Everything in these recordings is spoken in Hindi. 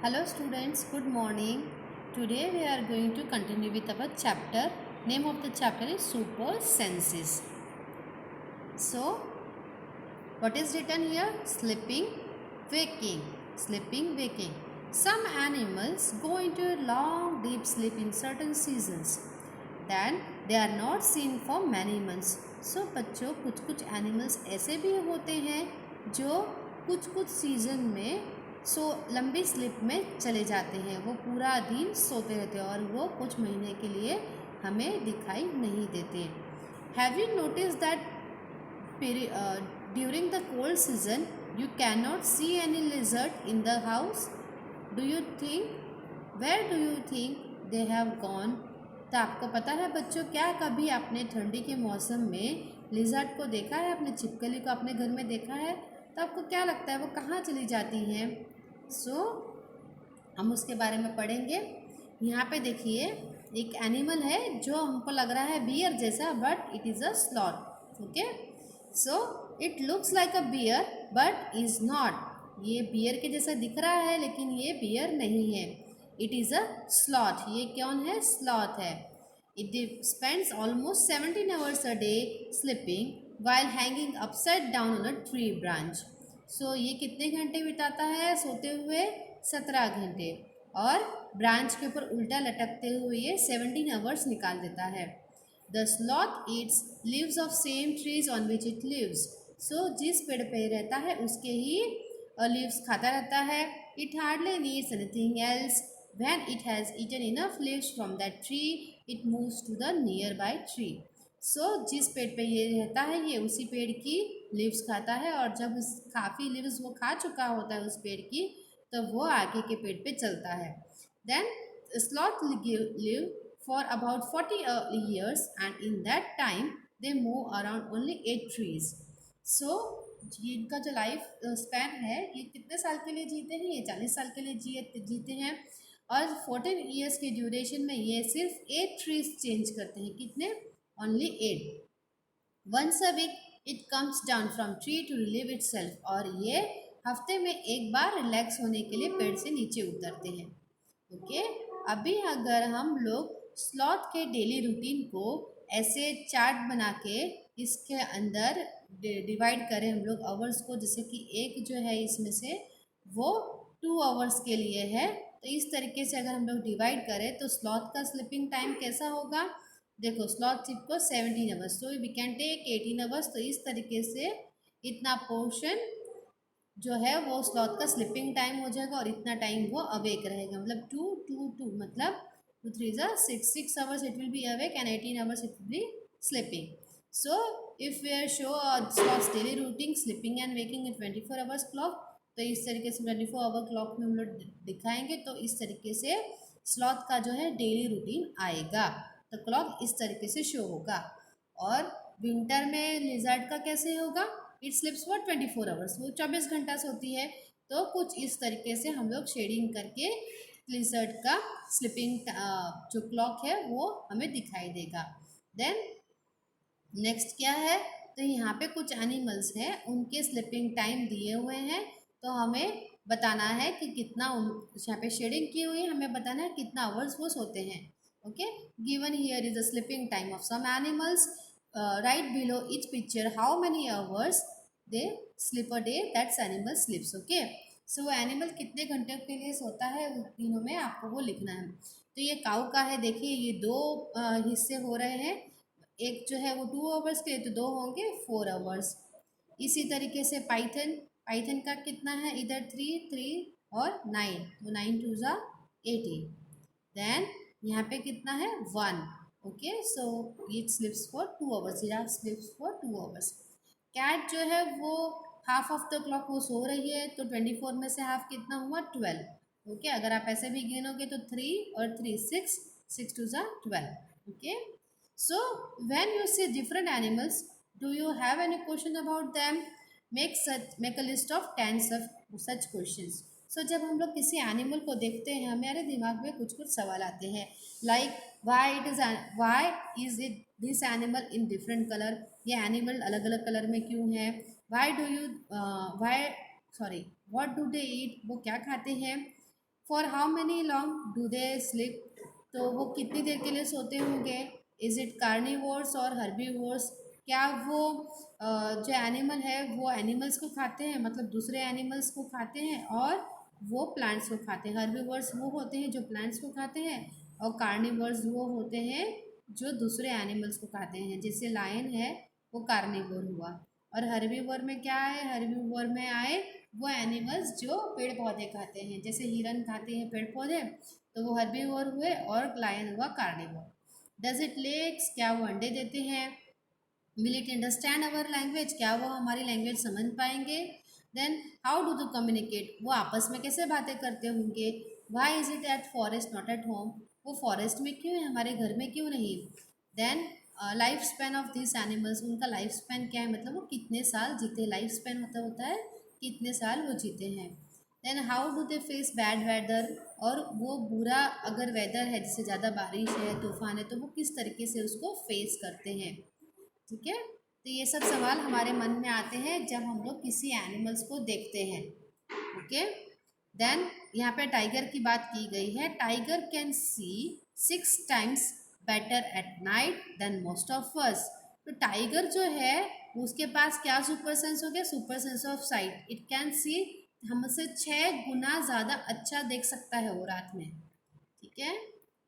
Hello students, good morning. Today we are going to continue with our chapter. Name of the chapter is Super Senses. So, what is written here? Sleeping, waking, sleeping, waking. Some animals go into a long deep sleep in certain seasons. Then they are not seen for many months. So बच्चों कुछ एनिमल्स ऐसे भी होते हैं जो कुछ सीजन में लंबी स्लीप में चले जाते हैं। वो पूरा दिन सोते रहते हैं और वो कुछ महीने के लिए हमें दिखाई नहीं देते। Have you notice that during the cold season you cannot see any lizard in the house? Do you think where do you think they have gone? तो आपको पता है बच्चों, क्या कभी आपने ठंडी के मौसम में लिजर्ड को देखा है, अपने छिपकली को अपने घर में देखा है? तो आपको क्या लगता है वो कहाँ चली जाती हैं? हम उसके बारे में पढ़ेंगे। यहाँ पे देखिए एक एनिमल है जो हमको लग रहा है बियर जैसा, but it is a sloth. Okay, so it looks like a bear but is not. ये बियर के जैसा दिख रहा है लेकिन ये बियर नहीं है। It is a sloth. ये कौन है? स्लॉथ है। It spends almost 17 hours a day sleeping while hanging upside down on a tree branch. So ये कितने घंटे बिताता है सोते हुए? 17 घंटे। और ब्रांच के ऊपर उल्टा लटकते हुए ये 17 आवर्स निकाल देता है। The sloth eats leaves of same trees on which it lives. So जिस पेड़ पे रहता है उसके ही लीव्स खाता रहता है। It hardly needs anything else. When it has eaten enough leaves from that tree it moves to the nearby tree. So जिस पेड़ पे ये रहता है ये उसी पेड़ की लीव्स खाता है, और जब उस काफ़ी लीव्स वो खा चुका होता है उस पेड़ की, तो वो आगे के पेड़ पे चलता है। Then sloth live for about 40 years and in that time they move around only 8 trees. सो इनका जो लाइफ स्पैन है ये कितने साल के लिए जीते हैं? ये 40 साल के लिए जीते हैं। और 14 ईयर्स के ड्यूरेशन में ये सिर्फ 8 ट्रीज चेंज करते हैं। कितने? Only 8। Once a week it comes down from tree to relieve itself. और ये हफ्ते में एक बार रिलैक्स होने के लिए पेड़ से नीचे उतरते हैं। ओके, अभी अगर हम लोग स्लॉथ के डेली रूटीन को ऐसे चार्ट बना के इसके अंदर डिवाइड करें हम लोग आवर्स को, जैसे कि एक जो है इसमें से वो 2 आवर्स के लिए है, तो इस तरीके से अगर हम लोग डिवाइड करें तो स्लॉथ का स्लीपिंग टाइम कैसा होगा? देखो स्लॉथ सिप को 17 आवर्स, तो वी कैन टेक 18 आवर्स। तो इस तरीके से इतना पोर्शन जो है वो स्लॉथ का स्लीपिंग टाइम हो जाएगा और इतना टाइम वो अवेक रहेगा। मतलब 2 मतलब 2 3 6 hours it will be awake and 18 hours it will be sleeping. So if we are show sloths daily routine sleeping and waking in 24 hours clock, तो इस तरीके से 24 आवर क्लॉक में हम लोग दिखाएंगे, तो इस तरीके से स्लॉथ का जो है डेली रूटीन आएगा। तो क्लॉक इस तरीके से शो होगा। और विंटर में लिजर्ड का कैसे होगा? इट स्लिप्स फॉर 24 आवर्स, वो 24 घंटा सोती है। तो कुछ इस तरीके से हम लोग शेडिंग करके लिजर्ड का स्लीपिंग जो क्लॉक है वो हमें दिखाई देगा। देन नेक्स्ट क्या है? तो यहाँ पे कुछ एनिमल्स हैं उनके स्लीपिंग टाइम दिए हुए हैं, तो हमें बताना है कि कितना यहाँ पे शेडिंग की हुई है, हमें बताना है कितना आवर्स वो सोते हैं। Okay, given here is the sleeping time of some animals. Write below each picture how many hours they sleep a day that's animal sleeps. Okay, so वो एनिमल कितने घंटे के लिए सोता है उन तीनों में आपको वो लिखना है। तो ये काऊ का है, देखिए ये 2 हिस्से हो रहे हैं। एक जो है वो 2 आवर्स के, तो 2 होंगे 4 आवर्स। इसी तरीके से पाइथन पाइथन का कितना है? इधर 3 और 9, तो 9 2 ज़ा 18। देन यहाँ पे कितना है? 1। Okay, so it sleeps for 2 hours, giraffe sleeps for 2 hours. Cat जो है वो हाफ ऑफ द क्लॉक वो सो रही है, तो 24 में से हाफ कितना हुआ? 12। ओके, अगर आप ऐसे भी गिनोगे तो 3 और 3 6, 6 2 ज़ा 12। Okay, so when you see different animals, do you have any question about them? Make a list of 10 such questions. So जब हम लोग किसी एनिमल को देखते हैं हमारे दिमाग में कुछ कुछ सवाल आते हैं, like why is it this animal in different color? ये एनिमल अलग अलग कलर में क्यों है? why do you why sorry what do they eat? वो क्या खाते हैं? For how many long do they sleep, तो वो कितनी देर के लिए सोते होंगे। इज़ इट कार्निवोर्स और हर्बीवोर्स, क्या वो जो एनिमल है वो एनिमल्स को खाते हैं, मतलब दूसरे एनिमल्स को खाते हैं, और वो प्लांट्स को खाते हैं। हर्बीवोर्स वो होते हैं जो प्लांट्स को खाते हैं, और कार्निवोर्स वो होते हैं जो दूसरे एनिमल्स को खाते हैं। जैसे लायन है वो कार्निवोर हुआ, और हर्बीवोर में क्या है, हर्बीवोर में आए वो एनिमल्स जो पेड़ पौधे खाते हैं, जैसे हिरन खाते हैं पेड़ पौधे, तो वो हर्बीवोर हुए, और लायन हुआ कार्निवोर। डज इट लेग्स, क्या वो अंडे देते हैं। Will it understand our language, क्या वो हमारी लैंग्वेज समझ पाएंगे। Then how do do communicate, वो आपस में कैसे बातें करते होंगे। Why is it at forest not at home, वो फॉरेस्ट में क्यों है, हमारे घर में क्यों नहीं। Then life span of this animals, उनका लाइफ स्पैन क्या है, मतलब वो कितने साल जीते, लाइफ स्पैन मतलब होता है कितने साल वो जीते हैं। Then how do they face bad weather, और वो बुरा अगर वेदर है, जैसे ज़्यादा बारिश है, तूफान है, तो वो किस तरीके से उसको फेस करते हैं। ठीक है, तो ये सब सवाल हमारे मन में आते हैं जब हम लोग किसी एनिमल्स को देखते हैं। ओके, देन यहाँ पे टाइगर की बात की गई है। Tiger can see 6 times better at night than most of us, तो टाइगर जो है उसके पास क्या सुपर सेंस हो गया, super sense of site. It can see, हमसे 6 गुना ज़्यादा अच्छा देख सकता है वो रात में। ठीक है,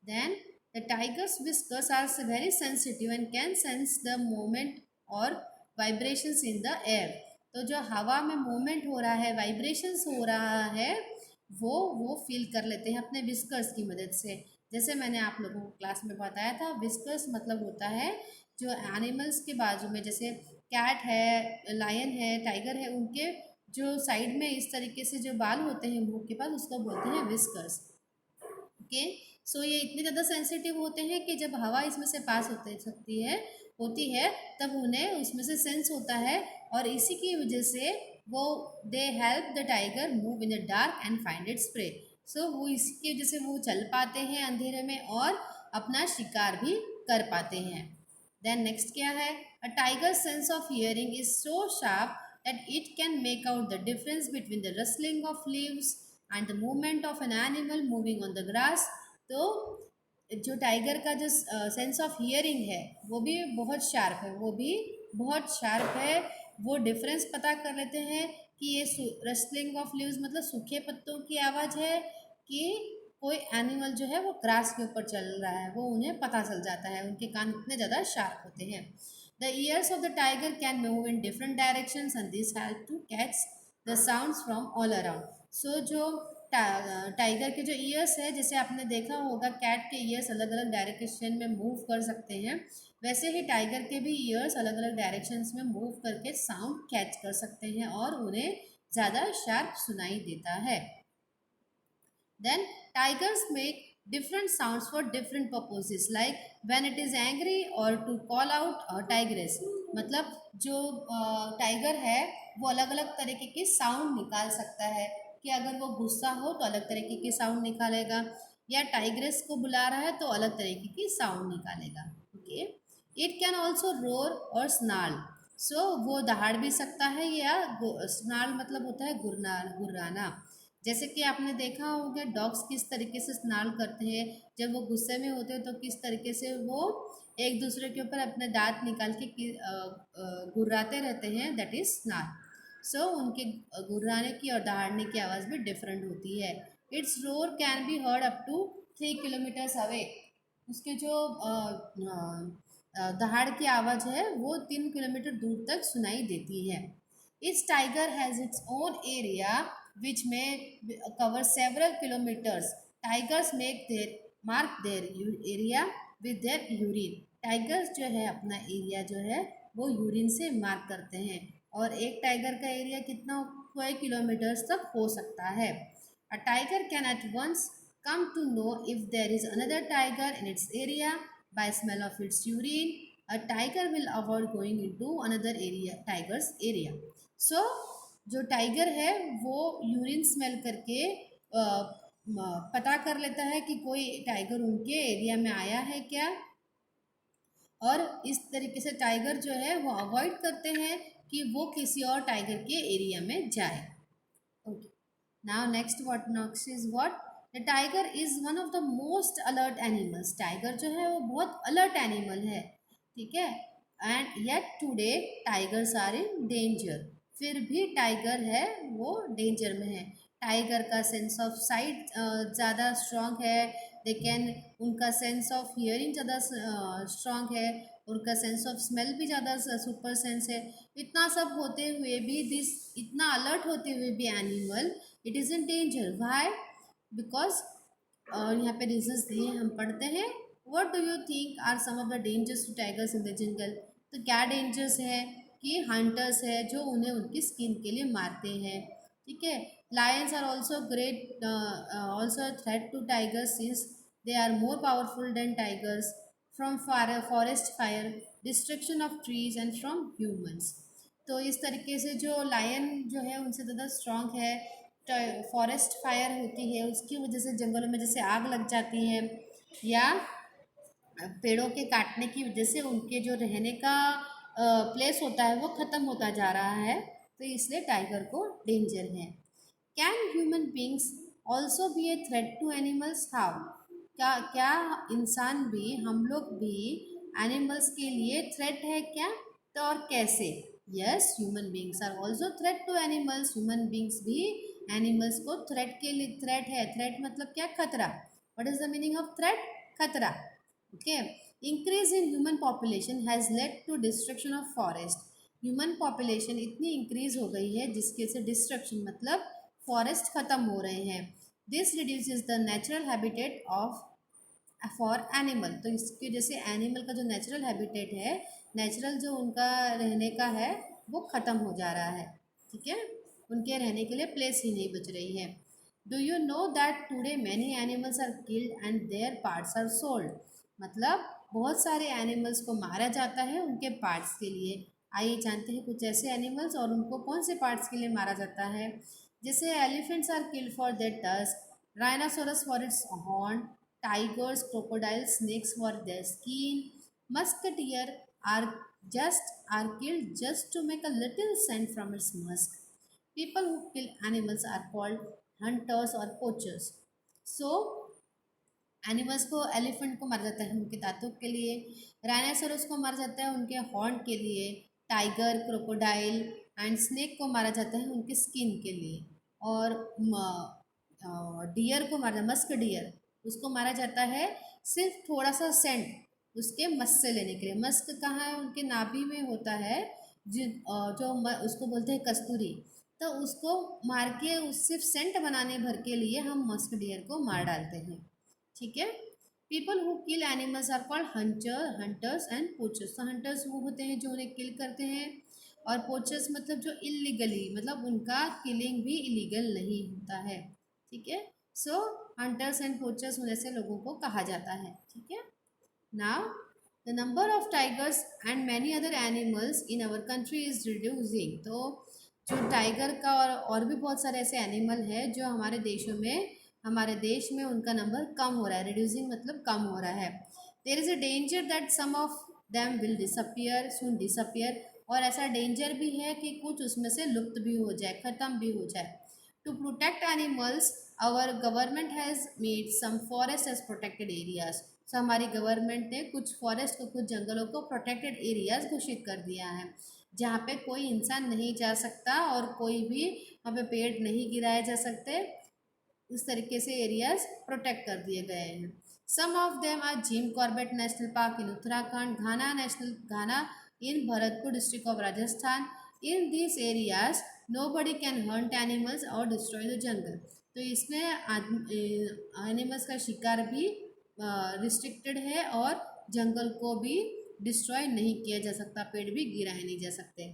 then the tigers whiskers are very sensitive and can sense the moment और वाइब्रेशंस इन द एयर, तो जो हवा में मूवमेंट हो रहा है, वाइब्रेशंस हो रहा है, वो फील कर लेते हैं अपने विस्कर्स की मदद से। जैसे मैंने आप लोगों को क्लास में बताया था, विस्कर्स मतलब होता है जो एनिमल्स के बाजू में, जैसे कैट है, लायन है, टाइगर है, उनके जो साइड में इस तरीके से जो बाल होते हैं मुंह के पास, उसको बोलते हैं विस्कर्स। ओके, सो ये इतने ज़्यादा सेंसिटिव होते हैं कि जब हवा इसमें से पास होती है तब उन्हें उसमें से सेंस होता है, और इसी की वजह से वो they help the tiger move in the dark and find its prey, so वो इसकी वजह से वो चल पाते हैं अंधेरे में और अपना शिकार भी कर पाते हैं। देन नेक्स्ट क्या है, a tiger sense of hearing is so sharp that it can make out the difference between the rustling of leaves and the movement of an animal moving on the grass, तो जो टाइगर का जो सेंस ऑफ हियरिंग है वो भी बहुत शार्प है, वो भी बहुत शार्प है। वो डिफरेंस पता कर लेते हैं कि ये रस्लिंग ऑफ लीव्स मतलब सूखे पत्तों की आवाज़ है, कि कोई एनिमल जो है वो ग्रास के ऊपर चल रहा है, वो उन्हें पता चल जाता है, उनके कान इतने ज़्यादा शार्प होते हैं। The ears of the tiger can move in different directions and this help to catch the sounds from all around. So जो टाइगर के जो ईयर्स है, जैसे आपने देखा होगा कैट के ईयर्स अलग अलग डायरेक्शन में मूव कर सकते हैं, वैसे ही टाइगर के भी ईयर्स अलग अलग डायरेक्शंस में मूव करके साउंड कैच कर सकते हैं और उन्हें ज़्यादा शार्प सुनाई देता है। Then tigers make different sounds for different purposes like when it is angry or to call out a tigress, मतलब जो टाइगर है वो अलग अलग तरीके के साउंड निकाल सकता है, कि अगर वो गुस्सा हो तो अलग तरीके के साउंड निकालेगा, या टाइग्रेस को बुला रहा है तो अलग तरीके की साउंड निकालेगा। Okay, it can also roar और स्नाल, सो वो दहाड़ भी सकता है, या स्नाल मतलब होता है गुर्राना। जैसे कि आपने देखा होगा डॉग्स किस तरीके से स्नाल करते हैं, जब वो गुस्से में होते हैं तो किस तरीके से वो एक दूसरे के ऊपर अपने दांत निकाल के गुर्राते रहते हैं, दैट इज स्नाल। सो उनके गुर्राने की और दहाड़ने की आवाज़ भी डिफरेंट होती है। Its roar can be heard up to 3 kilometres away, उसके जो दहाड़ की आवाज़ है वो 3 किलोमीटर दूर तक सुनाई देती है। इस tiger has its own area which may cover several kilometers. Tigers mark their area with their urine. Tigers जो है अपना एरिया जो है वो यूरिन से मार्क करते हैं, और एक टाइगर का एरिया कितना कई किलोमीटर्स तक हो सकता है। A tiger can at once come to know if there is another tiger in its area by smell of its urine. A tiger will avoid going into another tiger's area. So जो टाइगर है वो यूरिन स्मेल करके पता कर लेता है कि कोई टाइगर उनके एरिया में आया है क्या, और इस तरीके से टाइगर जो है वो अवॉइड करते हैं कि वो किसी और टाइगर के एरिया में जाए। Okay, now next is what the tiger is one of the most alert animals. Tiger जो है वो बहुत अलर्ट एनिमल है, ठीक है। And yet today tigers are in danger. फिर भी टाइगर है वो डेंजर में है। टाइगर का सेंस ऑफ साइट ज़्यादा स्ट्रॉन्ग है। दे कैन, उनका सेंस ऑफ हियरिंग ज़्यादा स्ट्रॉन्ग है। उनका सेंस ऑफ स्मेल भी ज़्यादा सुपर सेंस है। इतना सब होते हुए भी, दिस इतना अलर्ट होते हुए भी animal it is in danger. Why? Because यहाँ पे रीजंस दिए हम पढ़ते हैं। What do you think are some of the dangers to tigers in the jungle? तो क्या डेंजर्स है कि हंटर्स है जो उन्हें उनकी स्किन के लिए मारते हैं, ठीक है। Lions are also great also threat to tigers since they are more powerful than tigers from forest fire, destruction of trees and from humans. तो इस तरीके से जो लायन जो है उनसे ज़्यादा स्ट्रॉन्ग है। फॉरेस्ट फायर होती है उसकी वजह से जंगलों में जैसे आग लग जाती है, या पेड़ों के काटने की वजह से उनके जो रहने का प्लेस होता है वो ख़त्म होता जा रहा है। तो इसलिए टाइगर को डेंजर है। Can human beings also be a threat to animals? How? क्या क्या इंसान भी, हम लोग भी एनिमल्स के लिए थ्रेट है क्या? तो और कैसे? Yes, human beings are also threat to animals. Human beings भी एनिमल्स को थ्रेट के लिए, थ्रेट है, थ्रेट मतलब क्या? खतरा। What is the meaning of threat? खतरा, okay. Increase in human population has led to destruction of forest. Human population इतनी इंक्रीज हो गई है जिसके से डिस्ट्रक्शन मतलब फॉरेस्ट खत्म हो रहे हैं। This reduces the natural habitat of for animal. तो इसकी वजह से एनिमल का जो नेचुरल हैबिटेट है, नेचुरल जो उनका रहने का है वो ख़त्म हो जा रहा है, ठीक है। उनके रहने के लिए प्लेस ही नहीं बच रही है। Do you know that today many animals are killed and their parts are sold? मतलब बहुत सारे एनिमल्स को मारा जाता है उनके पार्ट्स के लिए। आइए जानते हैं कुछ ऐसे एनिमल्स और उनको कौन से पार्ट्स के लिए मारा जाता है। जैसे elephants are killed for their tusk, rhinoceros for its horn, tigers, crocodiles, snakes for their skin, musk deer are are killed just to make a little scent from its musk. People who kill animals are called hunters or poachers. So animals को, एलिफेंट को मारा जाता है उनके दांतों के लिए, राइनासोरस को मारा जाता है उनके हॉर्न के लिए, टाइगर, क्रोकोडाइल एंड स्नेक को मारा जाता है उनके स्किन के लिए, और डियर को मारा, मस्क डियर उसको मारा जाता है सिर्फ थोड़ा सा सेंट उसके मस से लेने के लिए। मस्क कहाँ है? उनके नाभि में होता है, उसको बोलते हैं कस्तूरी। तो उसको मार के उस सिर्फ सेंट बनाने भर के लिए हम मस्क डियर को मार डालते हैं, ठीक है। People who kill animals are called hunters and poachers. तो हंटर्स वो होते हैं जो उन्हें किल करते हैं, और पोचर्स मतलब जो इलीगली, मतलब उनका किलिंग भी इलीगल नहीं होता है, ठीक है। सो हंटर्स एंड पोचर्स उन ऐसे लोगों को कहा जाता है, ठीक है। Now the number of tigers and many other animals in our country is reducing. तो जो टाइगर का और भी बहुत सारे ऐसे एनिमल हैं जो हमारे देश में उनका नंबर कम हो रहा है। रिड्यूसिंग मतलब कम हो रहा है। There is a danger that some of them will disappear, soon disappear. और ऐसा डेंजर भी है कि कुछ उसमें से लुप्त भी हो जाए, ख़त्म भी हो जाए। To protect animals our government has made some forest as protected areas. So हमारी गवर्नमेंट ने कुछ फॉरेस्ट को, कुछ जंगलों को प्रोटेक्टेड एरियाज घोषित कर दिया है, जहाँ पे कोई इंसान नहीं जा सकता और कोई भी वहाँ पे पेड़ नहीं गिराए जा सकते। इस तरीके से एरियाज प्रोटेक्ट कर दिए गए हैं। Some of them are Jim Corbett national park in Uttarakhand, Ghana in Bharatpur district of Rajasthan. In this areas nobody can hunt animals और डिस्ट्रॉय द जंगल। तो इसमें एनिमल्स का शिकार भी रिस्ट्रिक्टेड है और जंगल को भी डिस्ट्रॉय नहीं किया जा सकता, पेड़ भी गिराए नहीं जा सकते।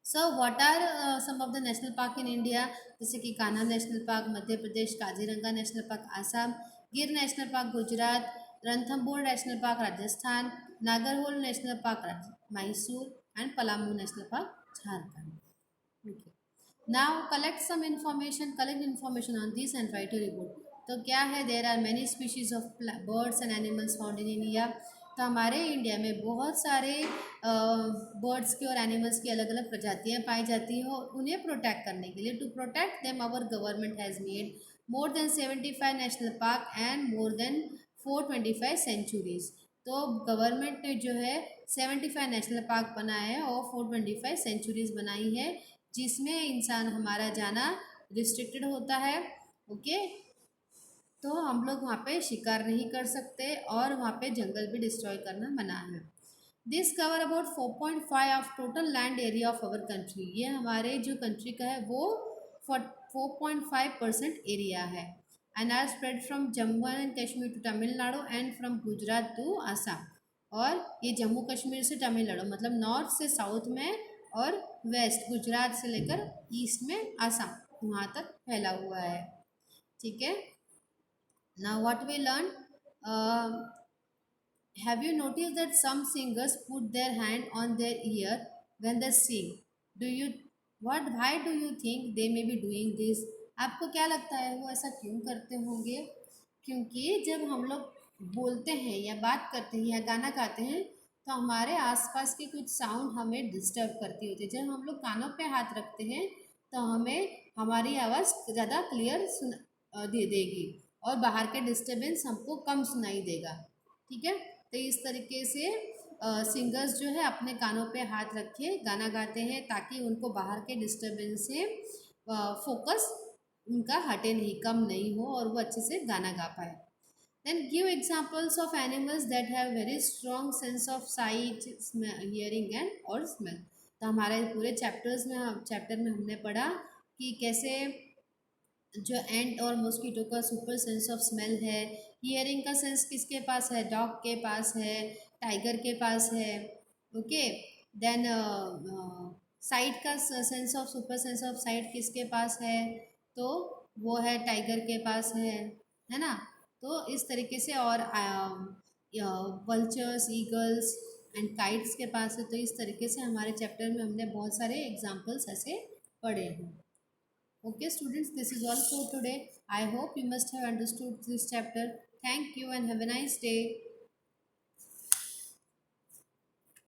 So what are some of the national park in India? जैसे कि Kanha national park Madhya Pradesh, Kaziranga national park Assam, Gir national park Gujarat, Ranthambore national park Rajasthan, Nagarhole national park Mysore and Palamu national park Jharkhand. Okay. Now collect information on this and write a report. तो क्या है? There are many species of birds and animals found in India. तो हमारे इंडिया में बहुत सारे बर्ड्स की और एनिमल्स की अलग अलग प्रजातियां पाई जाती हैं, और उन्हें प्रोटेक्ट करने के लिए, to protect them our government has made more than 75 national park and more than 425 sanctuaries. तो गवर्नमेंट ने जो है 75 नेशनल पार्क बनाए हैं और 425 सेंचुरीज बनाई है, जिसमें इंसान हमारा जाना रिस्ट्रिक्टेड होता है। ओके, तो हम लोग वहाँ पे शिकार नहीं कर सकते और वहाँ पे जंगल भी डिस्ट्रॉय करना मना है। This cover about 4.5 of total land area of our country. ये हमारे जो कंट्री का है वो 4.5% एरिया है। And are spread from Jammu and Kashmir to Tamil Nadu and from Gujarat to Assam. और ये जम्मू कश्मीर से तमिलनाडु मतलब नॉर्थ से साउथ में और वेस्ट गुजरात से लेकर ईस्ट में आसाम वहाँ तक फैला हुआ है। ठीक है। Now what we learn, have you noticed that some singers put their hand on their ear when they sing? Do you what why do you think they may be doing this? आपको क्या लगता है वो ऐसा क्यों करते होंगे? क्योंकि जब हम लोग बोलते हैं या बात करते हैं या गाना गाते हैं तो हमारे आसपास के कुछ साउंड हमें डिस्टर्ब करती होती है। जब हम लोग कानों पे हाथ रखते हैं तो हमें हमारी आवाज़ ज़्यादा क्लियर दे देगी और बाहर के डिस्टर्बेंस हमको कम सुनाई देगा। ठीक है, तो इस तरीके से सिंगर्स जो है अपने कानों पे हाथ रखे गाना गाते हैं ताकि उनको बाहर के डिस्टरबेंस से फोकस उनका हटे नहीं, कम नहीं हो और वो अच्छे से गाना गा पाए। Then give examples of animals that have very strong sense of sight, hearing and और स्मेल। तो हमारे पूरे चैप्टर में हमने पढ़ा कि कैसे जो एंट और मॉस्किटो का सुपर सेंस ऑफ स्मेल है, हियरिंग का सेंस किसके पास है, डॉग के पास है, टाइगर के पास है। ओके, देन साइट का sense of super sense of site किसके पास है, तो वो है टाइगर के पास है ना। तो इस तरीके से और वल्चर्स, ईगल्स एंड काइट्स के पास है। तो इस तरीके से हमारे चैप्टर में हमने बहुत सारे एग्जाम्पल्स ऐसे पढ़े हैं। Okay, students, this is all for today. I hope you must have understood this chapter. Thank you and have a nice day.